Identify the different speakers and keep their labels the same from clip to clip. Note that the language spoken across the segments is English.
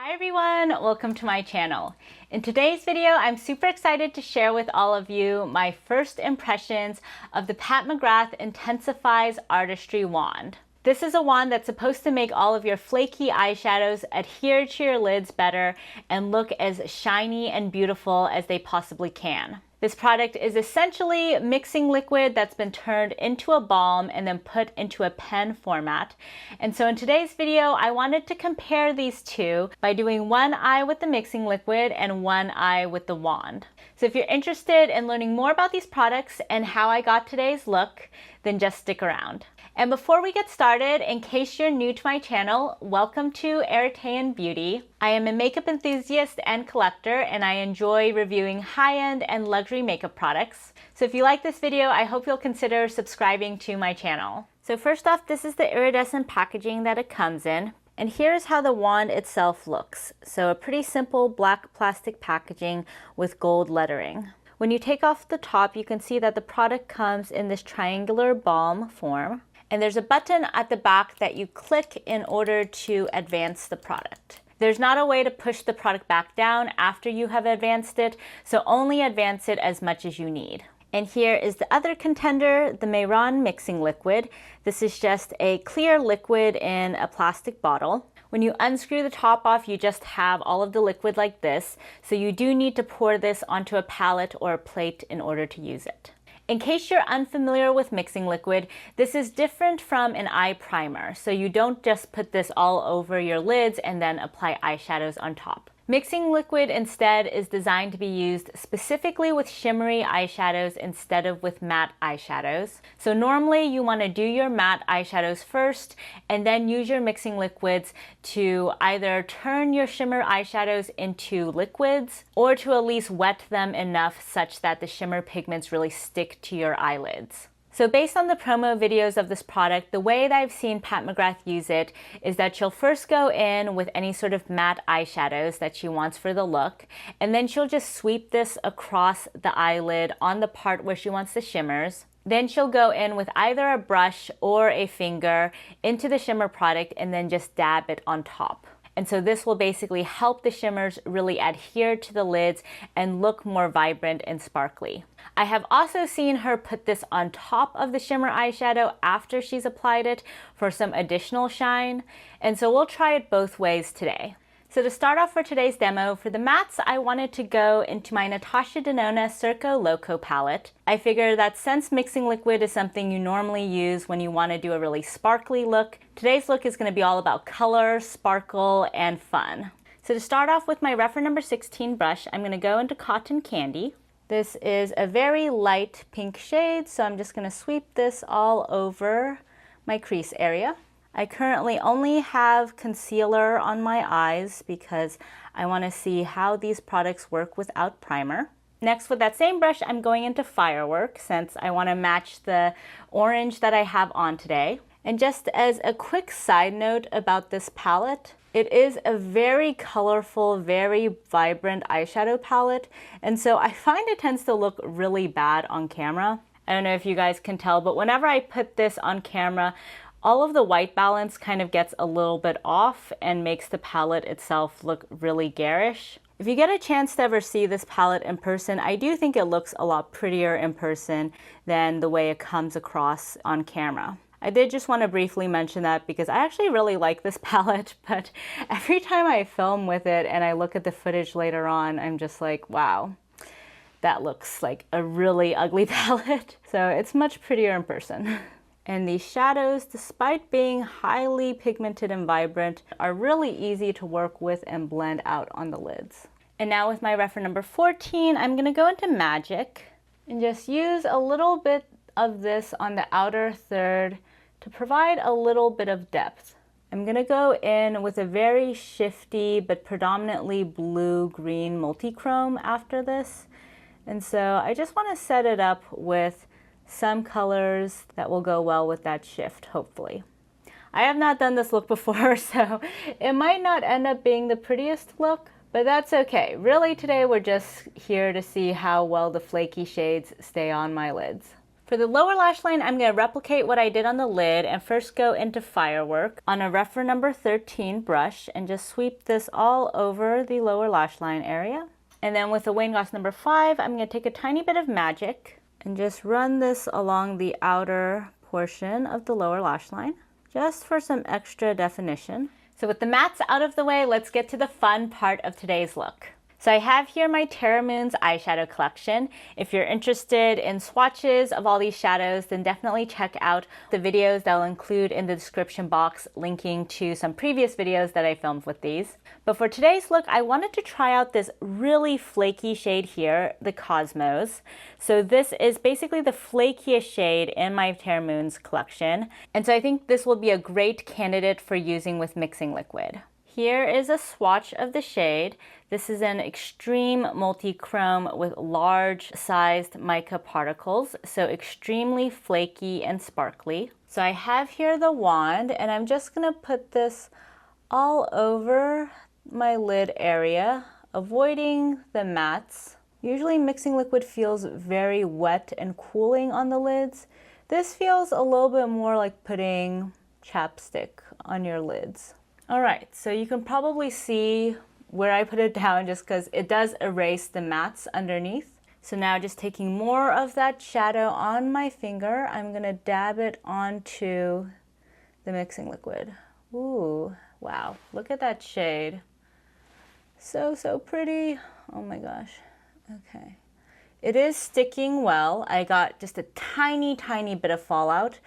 Speaker 1: Hi everyone, welcome to my channel. In today's video, I'm super excited to share with all of you my first impressions of the Pat McGrath IntensifEYES Artistry wand. This is a wand that's supposed to make all of your flaky eyeshadows adhere to your lids better and look as shiny and beautiful as they possibly can. This product is essentially mixing liquid that's been turned into a balm and then put into a pen format. And so in today's video, I wanted to compare these two by doing one eye with the mixing liquid and one eye with the wand. So if you're interested in learning more about these products and how I got today's look, then just stick around. And before we get started, in case you're new to my channel, welcome to Eritrean Beauty. I am a makeup enthusiast and collector, and I enjoy reviewing high-end and luxury makeup products. So if you like this video, I hope you'll consider subscribing to my channel. So first off, this is the iridescent packaging that it comes in. And here's how the wand itself looks. So a pretty simple black plastic packaging with gold lettering. When you take off the top, you can see that the product comes in this triangular balm form. And there's a button at the back that you click in order to advance the product. There's not a way to push the product back down after you have advanced it, so only advance it as much as you need. And here is the other contender, the Mehron Mixing Liquid. This is just a clear liquid in a plastic bottle. When you unscrew the top off, you just have all of the liquid like this, so you do need to pour this onto a palette or a plate in order to use it. In case you're unfamiliar with mixing liquid, this is different from an eye primer, so you don't just put this all over your lids and then apply eyeshadows on top. Mixing liquid instead is designed to be used specifically with shimmery eyeshadows instead of with matte eyeshadows. So normally you want to do your matte eyeshadows first and then use your mixing liquids to either turn your shimmer eyeshadows into liquids or to at least wet them enough such that the shimmer pigments really stick to your eyelids. So based on the promo videos of this product, the way that I've seen Pat McGrath use it is that she'll first go in with any sort of matte eyeshadows that she wants for the look, and then she'll just sweep this across the eyelid on the part where she wants the shimmers. Then she'll go in with either a brush or a finger into the shimmer product and then just dab it on top. And so this will basically help the shimmers really adhere to the lids and look more vibrant and sparkly. I have also seen her put this on top of the shimmer eyeshadow after she's applied it for some additional shine. And so we'll try it both ways today. So to start off for today's demo, for the mattes, I wanted to go into my Natasha Denona Circo Loco palette. I figured that since mixing liquid is something you normally use when you want to do a really sparkly look, today's look is going to be all about color, sparkle, and fun. So to start off with my Reference number 16 brush, I'm going to go into Cotton Candy. This is a very light pink shade, so I'm just going to sweep this all over my crease area. I currently only have concealer on my eyes because I want to see how these products work without primer. Next, with that same brush, I'm going into Firework since I want to match the orange that I have on today. And just as a quick side note about this palette, it is a very colorful, very vibrant eyeshadow palette, and so I find it tends to look really bad on camera. I don't know if you guys can tell, but whenever I put this on camera, all of the white balance kind of gets a little bit off and makes the palette itself look really garish. If you get a chance to ever see this palette in person, I do think it looks a lot prettier in person than the way it comes across on camera. I did just want to briefly mention that because I actually really like this palette, but every time I film with it and I look at the footage later on, I'm just like, wow, that looks like a really ugly palette. So it's much prettier in person. And these shadows, despite being highly pigmented and vibrant, are really easy to work with and blend out on the lids. And now with my Reference number 14, I'm going to go into Magic and just use a little bit of this on the outer third to provide a little bit of depth. I'm going to go in with a very shifty but predominantly blue-green multi-chrome after this. And so I just want to set it up with some colors that will go well with that shift, hopefully. I have not done this look before, so it might not end up being the prettiest look, but that's okay. Really today we're just here to see how well the flaky shades stay on my lids. For the lower lash line, I'm going to replicate what I did on the lid and first go into Firework on a Rephr number 13 brush and just sweep this all over the lower lash line area. And then with the Wayne Goss number 5, I'm going to take a tiny bit of Magic and just run this along the outer portion of the lower lash line, just for some extra definition. So with the mattes out of the way, let's get to the fun part of today's look. So I have here my Terra Moons eyeshadow collection. If you're interested in swatches of all these shadows, then definitely check out the videos that I'll include in the description box, linking to some previous videos that I filmed with these. But for today's look, I wanted to try out this really flaky shade here, the Cosmos. So this is basically the flakiest shade in my Terra Moons collection. And so I think this will be a great candidate for using with mixing liquid. Here is a swatch of the shade. This is an extreme multi-chrome with large sized mica particles, so extremely flaky and sparkly. So I have here the wand, and I'm just gonna put this all over my lid area, avoiding the mattes. Usually mixing liquid feels very wet and cooling on the lids. This feels a little bit more like putting chapstick on your lids. All right, so you can probably see where I put it down just because it does erase the mattes underneath. So now just taking more of that shadow on my finger, I'm gonna dab it onto the mixing liquid. Ooh, wow, look at that shade. So pretty. Oh my gosh, okay. It is sticking well. I got just a tiny bit of fallout,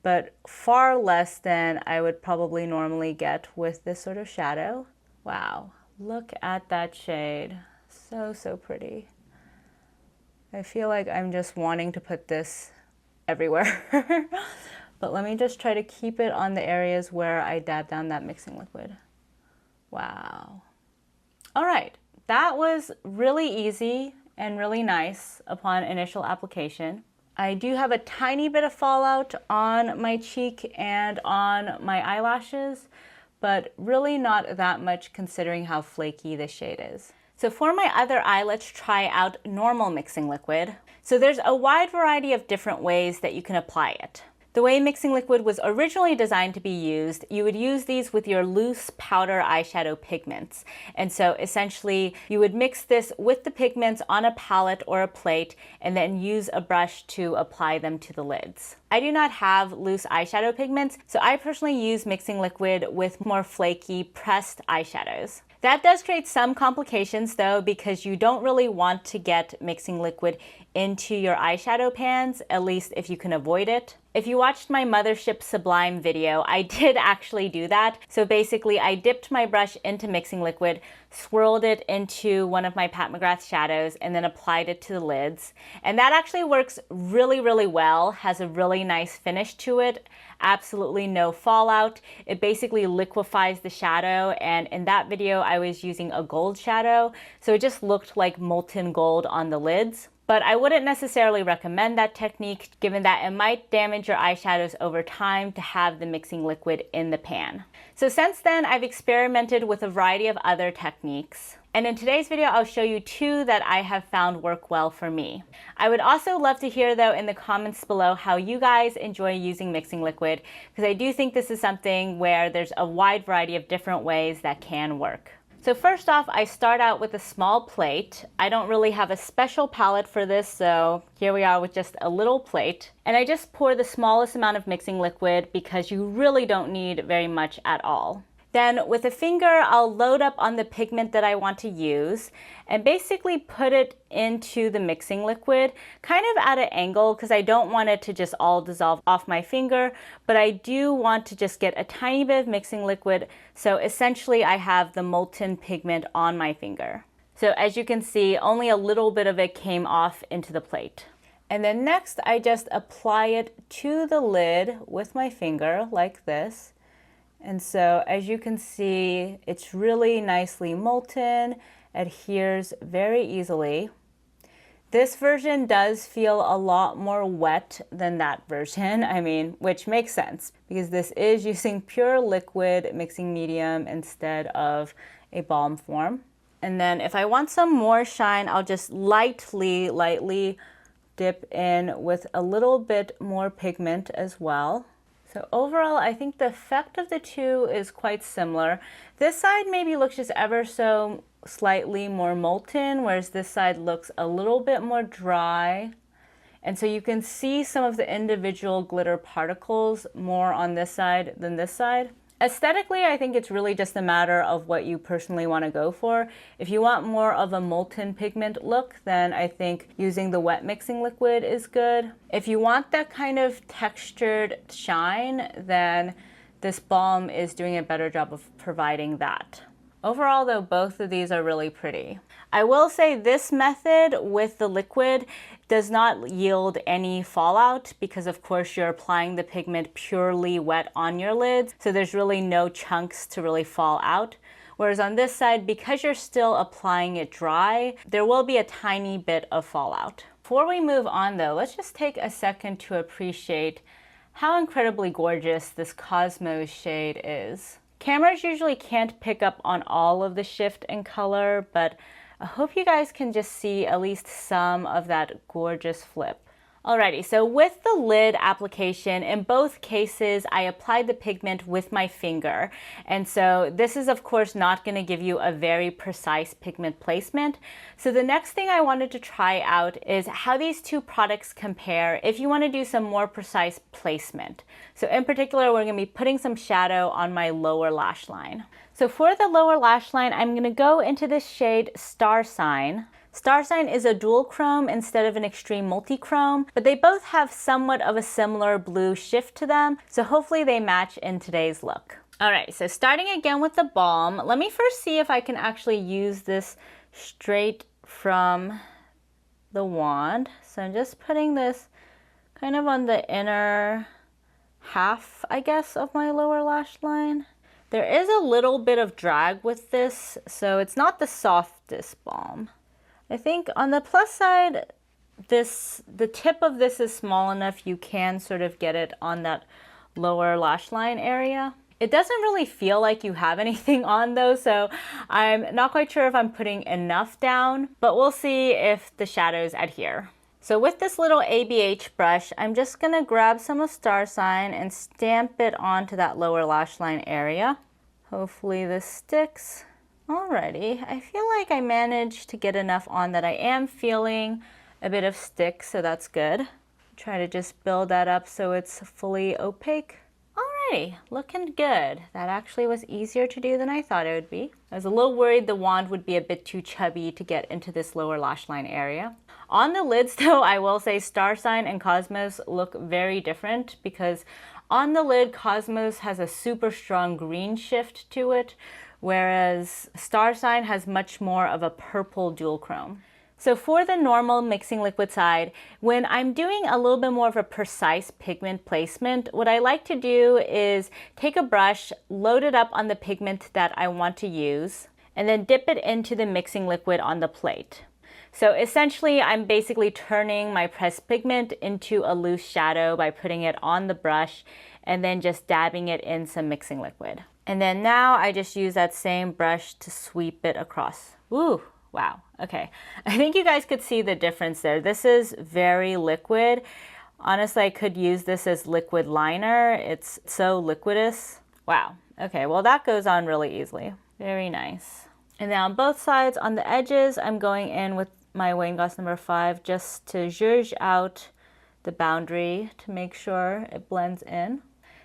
Speaker 1: but far less than I would probably normally get with this sort of shadow. Wow, look at that shade. So pretty. I feel like I'm just wanting to put this everywhere. But let me just try to keep it on the areas where I dab down that mixing liquid. Wow. All right, that was really easy and really nice upon initial application. I do have a tiny bit of fallout on my cheek and on my eyelashes, but really not that much considering how flaky this shade is. So for my other eye, let's try out normal mixing liquid. So there's a wide variety of different ways that you can apply it. The way mixing liquid was originally designed to be used, you would use these with your loose powder eyeshadow pigments. And so essentially you would mix this with the pigments on a palette or a plate and then use a brush to apply them to the lids. I do not have loose eyeshadow pigments, so I personally use mixing liquid with more flaky pressed eyeshadows. That does create some complications though, because you don't really want to get mixing liquid into your eyeshadow pans, at least if you can avoid it. If you watched my Mothership Sublime video, I did actually do that. So basically I dipped my brush into mixing liquid, swirled it into one of my Pat McGrath shadows, and then applied it to the lids. And that actually works really well, has a really nice finish to it, absolutely no fallout. It basically liquefies the shadow, and in that video I was using a gold shadow, so it just looked like molten gold on the lids. But I wouldn't necessarily recommend that technique, given that it might damage your eyeshadows over time to have the mixing liquid in the pan. So since then, I've experimented with a variety of other techniques. And in today's video, I'll show you 2 that I have found work well for me. I would also love to hear though in the comments below how you guys enjoy using mixing liquid, because I do think this is something where there's a wide variety of different ways that can work. So first off, I start out with a small plate. I don't really have a special palette for this, so here we are with just a little plate. And I just pour the smallest amount of mixing liquid because you really don't need very much at all. Then with a finger, I'll load up on the pigment that I want to use and basically put it into the mixing liquid, kind of at an angle because I don't want it to just all dissolve off my finger, but I do want to just get a tiny bit of mixing liquid. So essentially I have the molten pigment on my finger. So as you can see, only a little bit of it came off into the plate. And then next I just apply it to the lid with my finger like this. And so as you can see, it's really nicely molten, adheres very easily. This version does feel a lot more wet than that version, which makes sense because this is using pure liquid mixing medium instead of a balm form. And then if I want some more shine, I'll just lightly dip in with a little bit more pigment as well. So overall, I think the effect of the two is quite similar. This side maybe looks just ever so slightly more molten, whereas this side looks a little bit more dry. And so you can see some of the individual glitter particles more on this side than this side. Aesthetically, I think it's really just a matter of what you personally want to go for. If you want more of a molten pigment look, then I think using the wet mixing liquid is good. If you want that kind of textured shine, then this balm is doing a better job of providing that. Overall, though, both of these are really pretty. I will say this method with the liquid does not yield any fallout because, of course, you're applying the pigment purely wet on your lids, so there's really no chunks to really fall out. Whereas on this side, because you're still applying it dry, there will be a tiny bit of fallout. Before we move on, though, let's just take a second to appreciate how incredibly gorgeous this Cosmos shade is. Cameras usually can't pick up on all of the shift in color, but I hope you guys can just see at least some of that gorgeous flip. Alrighty, so with the lid application, in both cases, I applied the pigment with my finger. And so this is of course not gonna give you a very precise pigment placement. So the next thing I wanted to try out is how these two products compare if you wanna do some more precise placement. So in particular, we're gonna be putting some shadow on my lower lash line. So for the lower lash line, I'm gonna go into this shade Star Sign. Star Sign is a dual chrome instead of an extreme multi-chrome, but they both have somewhat of a similar blue shift to them, so hopefully they match in today's look. Alright, so starting again with the balm, let me first see if I can actually use this straight from the wand. So I'm just putting this kind of on the inner half, I guess, of my lower lash line. There is a little bit of drag with this, so it's not the softest balm. I think on the plus side, the tip of this is small enough you can sort of get it on that lower lash line area. It doesn't really feel like you have anything on though, so I'm not quite sure if I'm putting enough down, but we'll see if the shadows adhere. So with this little ABH brush, I'm just gonna grab some of Star Sign and stamp it onto that lower lash line area. Hopefully this sticks. Alrighty, I feel like I managed to get enough on that I am feeling a bit of stick, so that's good. Try to just build that up so it's fully opaque. Alrighty, looking good. That actually was easier to do than I thought it would be. I was a little worried the wand would be a bit too chubby to get into this lower lash line area. On the lids though, I will say Star Sign and Cosmos look very different because on the lid, Cosmos has a super strong green shift to it, whereas Star Sign has much more of a purple dual chrome. So for the normal mixing liquid side, when I'm doing a little bit more of a precise pigment placement, what I like to do is take a brush, load it up on the pigment that I want to use, and then dip it into the mixing liquid on the plate. So essentially, I'm basically turning my pressed pigment into a loose shadow by putting it on the brush and then just dabbing it in some mixing liquid. And then now I just use that same brush to sweep it across. Ooh, wow, okay. I think you guys could see the difference there. This is very liquid. Honestly, I could use this as liquid liner. It's so liquidous. Wow, okay, well that goes on really easily. Very nice. And then on both sides, on the edges, I'm going in with my Wayne Goss number 5 just to zhuzh out the boundary to make sure it blends in.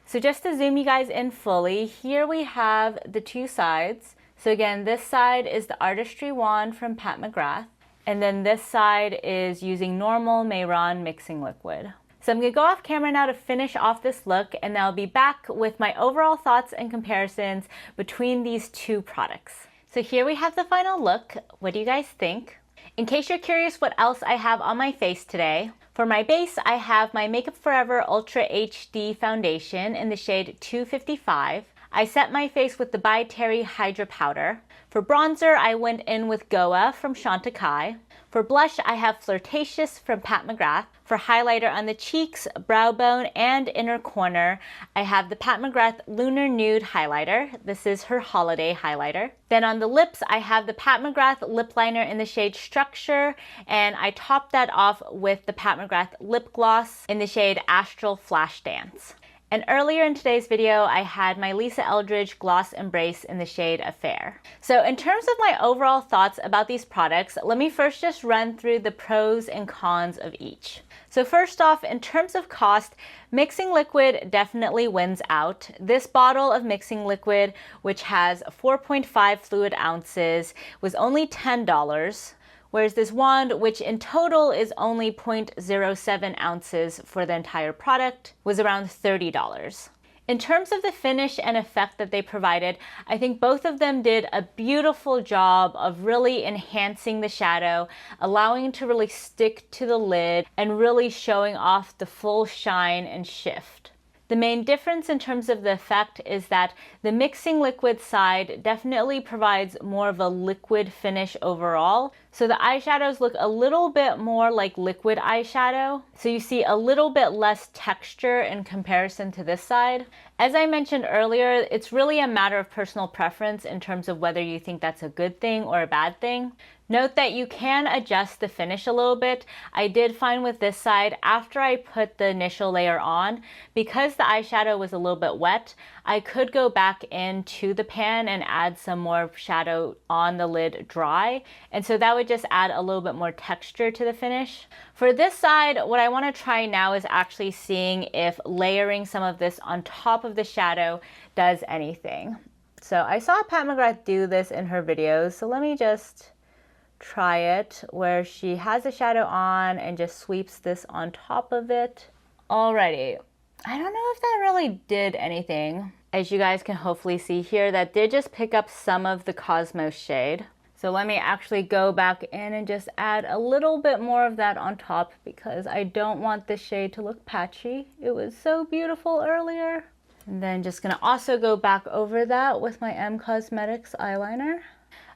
Speaker 1: So just to zoom you guys in fully, here we have the two sides. So again, this side is the Artistry wand from Pat McGrath, and then this side is using normal Mehron Mixing Liquid. So I'm going to go off camera now to finish off this look, and then I'll be back with my overall thoughts and comparisons between these two products. So here we have the final look. What do you guys think? In case you're curious what else I have on my face today, for my base, I have my Makeup Forever Ultra HD Foundation in the shade 255. I set my face with the By Terry Hydra Powder. For bronzer, I went in with Goa from Chantecaille. For blush, I have Flirtatious from Pat McGrath. For highlighter on the cheeks, brow bone, and inner corner, I have the Pat McGrath Lunar Nude highlighter. This is her holiday highlighter. Then on the lips, I have the Pat McGrath lip liner in the shade Structure, and I topped that off with the Pat McGrath lip gloss in the shade Astral Flash Dance. And earlier in today's video, I had my Lisa Eldridge Gloss Embrace in the shade Affair. So in terms of my overall thoughts about these products, let me first just run through the pros and cons of each. So first off, in terms of cost, Mixing Liquid definitely wins out. This bottle of Mixing Liquid, which has 4.5 fluid ounces, was only $10. Whereas this wand, which in total is only 0.07 ounces for the entire product, was around $30. In terms of the finish and effect that they provided, I think both of them did a beautiful job of really enhancing the shadow, allowing it to really stick to the lid, and really showing off the full shine and shift. The main difference in terms of the effect is that the Mixing Liquid side definitely provides more of a liquid finish overall. So the eyeshadows look a little bit more like liquid eyeshadow. So you see a little bit less texture in comparison to this side. As I mentioned earlier, it's really a matter of personal preference in terms of whether you think that's a good thing or a bad thing. Note that you can adjust the finish a little bit. I did find with this side, after I put the initial layer on, because the eyeshadow was a little bit wet, I could go back into the pan and add some more shadow on the lid dry. And so that would just add a little bit more texture to the finish. For this side, what I want to try now is actually seeing if layering some of this on top of the shadow does anything. So I saw Pat McGrath do this in her videos, so let me just try it where she has the shadow on and just sweeps this on top of it. Alrighty, I don't know if that really did anything. As you guys can hopefully see here, that did just pick up some of the Cosmos shade. So let me actually go back in and just add a little bit more of that on top because I don't want this shade to look patchy. It was so beautiful earlier. And then just gonna also go back over that with my M Cosmetics eyeliner.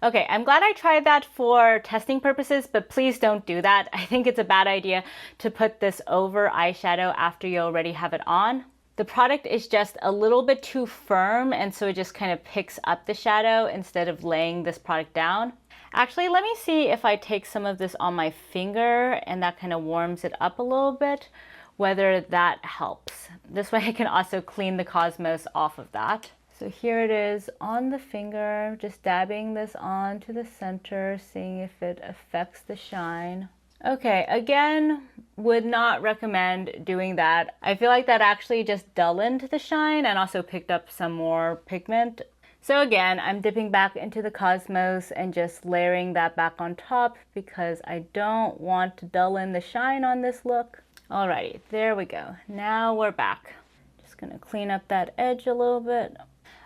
Speaker 1: Okay, I'm glad I tried that for testing purposes, but please don't do that. I think it's a bad idea to put this over eyeshadow after you already have it on. The product is just a little bit too firm, and so it just kind of picks up the shadow instead of laying this product down. Actually, let me see if I take some of this on my finger and that kind of warms it up a little bit, whether that helps. This way I can also clean the Cosmos off of that. So here it is on the finger, just dabbing this on to the center, seeing if it affects the shine. Okay, again, would not recommend doing that. I feel like that actually just dulled the shine and also picked up some more pigment. So again, I'm dipping back into the Cosmos and just layering that back on top because I don't want to dull the shine on this look. Alrighty, there we go. Now we're back. Just gonna clean up that edge a little bit.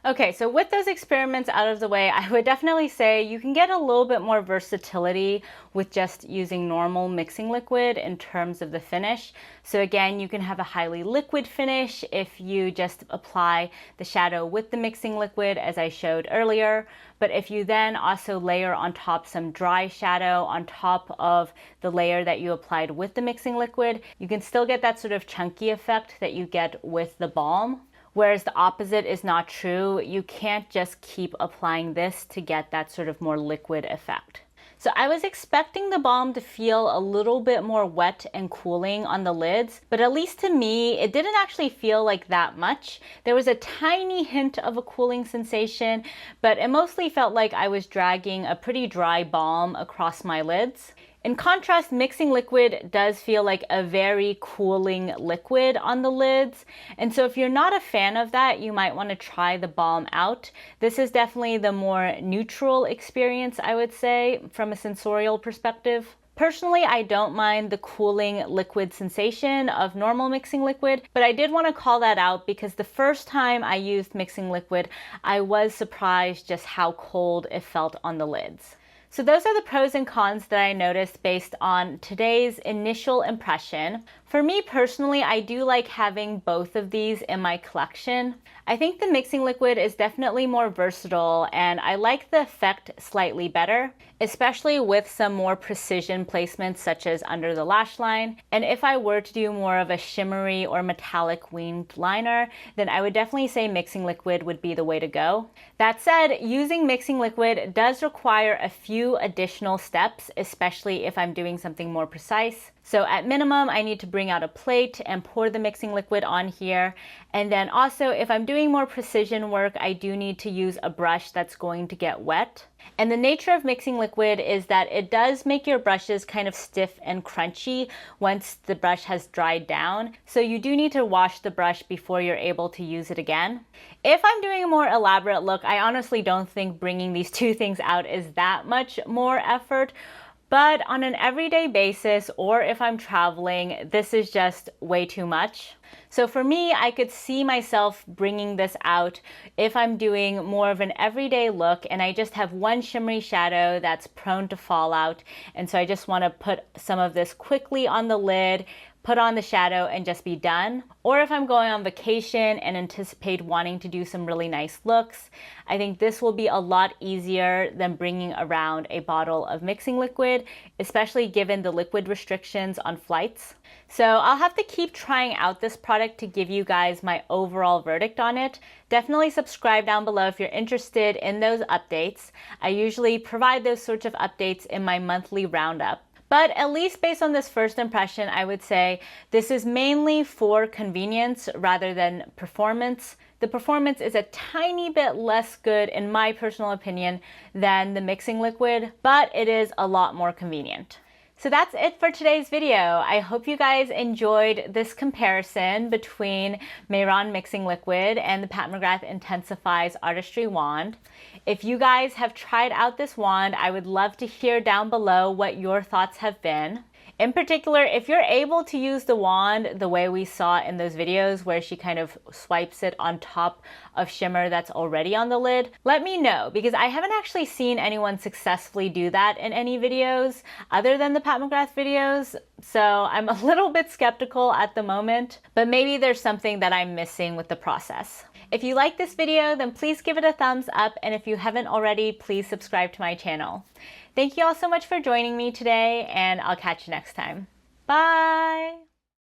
Speaker 1: Okay, so with those experiments out of the way, I would definitely say you can get a little bit more versatility with just using normal Mixing Liquid in terms of the finish. So again, you can have a highly liquid finish if you just apply the shadow with the Mixing Liquid, as I showed earlier. But if you then also layer on top some dry shadow on top of the layer that you applied with the Mixing Liquid, you can still get that sort of chunky effect that you get with the balm. Whereas the opposite is not true. You can't just keep applying this to get that sort of more liquid effect. So I was expecting the balm to feel a little bit more wet and cooling on the lids, but at least to me, it didn't actually feel like that much. There was a tiny hint of a cooling sensation, but it mostly felt like I was dragging a pretty dry balm across my lids. In contrast, Mixing Liquid does feel like a very cooling liquid on the lids. And so if you're not a fan of that, you might want to try the balm out. This is definitely the more neutral experience, I would say, from a sensorial perspective. Personally, I don't mind the cooling liquid sensation of normal Mixing Liquid, but I did want to call that out because the first time I used Mixing Liquid, I was surprised just how cold it felt on the lids. So those are the pros and cons that I noticed based on today's initial impression. For me personally, I do like having both of these in my collection. I think the mixing liquid is definitely more versatile, and I like the effect slightly better, especially with some more precision placements such as under the lash line. And if I were to do more of a shimmery or metallic winged liner, then I would definitely say mixing liquid would be the way to go. That said, using mixing liquid does require a few additional steps, especially if I'm doing something more precise. So at minimum, I need to bring out a plate and pour the mixing liquid on here. And then also, if I'm doing more precision work, I do need to use a brush that's going to get wet. And the nature of mixing liquid is that it does make your brushes kind of stiff and crunchy once the brush has dried down. So you do need to wash the brush before you're able to use it again. If I'm doing a more elaborate look, I honestly don't think bringing these two things out is that much more effort. But on an everyday basis, or if I'm traveling, this is just way too much. So for me, I could see myself bringing this out if I'm doing more of an everyday look and I just have one shimmery shadow that's prone to fallout. And so I just want to put some of this quickly on the lid, put on the shadow, and just be done. Or if I'm going on vacation and anticipate wanting to do some really nice looks, I think this will be a lot easier than bringing around a bottle of mixing liquid, especially given the liquid restrictions on flights. So I'll have to keep trying out this product to give you guys my overall verdict on it. Definitely subscribe down below if you're interested in those updates. I usually provide those sorts of updates in my monthly roundup. But at least based on this first impression, I would say this is mainly for convenience rather than performance. The performance is a tiny bit less good, in my personal opinion, than the mixing liquid, but it is a lot more convenient. So that's it for today's video. I hope you guys enjoyed this comparison between Mehron Mixing Liquid and the Pat McGrath IntensifEYES Artistry wand. If you guys have tried out this wand, I would love to hear down below what your thoughts have been. In particular, if you're able to use the wand the way we saw in those videos where she kind of swipes it on top of shimmer that's already on the lid, let me know, because I haven't actually seen anyone successfully do that in any videos other than the Pat McGrath videos. So I'm a little bit skeptical at the moment, but maybe there's something that I'm missing with the process. If you like this video, then please give it a thumbs up, and if you haven't already, please subscribe to my channel. Thank you all so much for joining me today, and I'll catch you next time. Bye!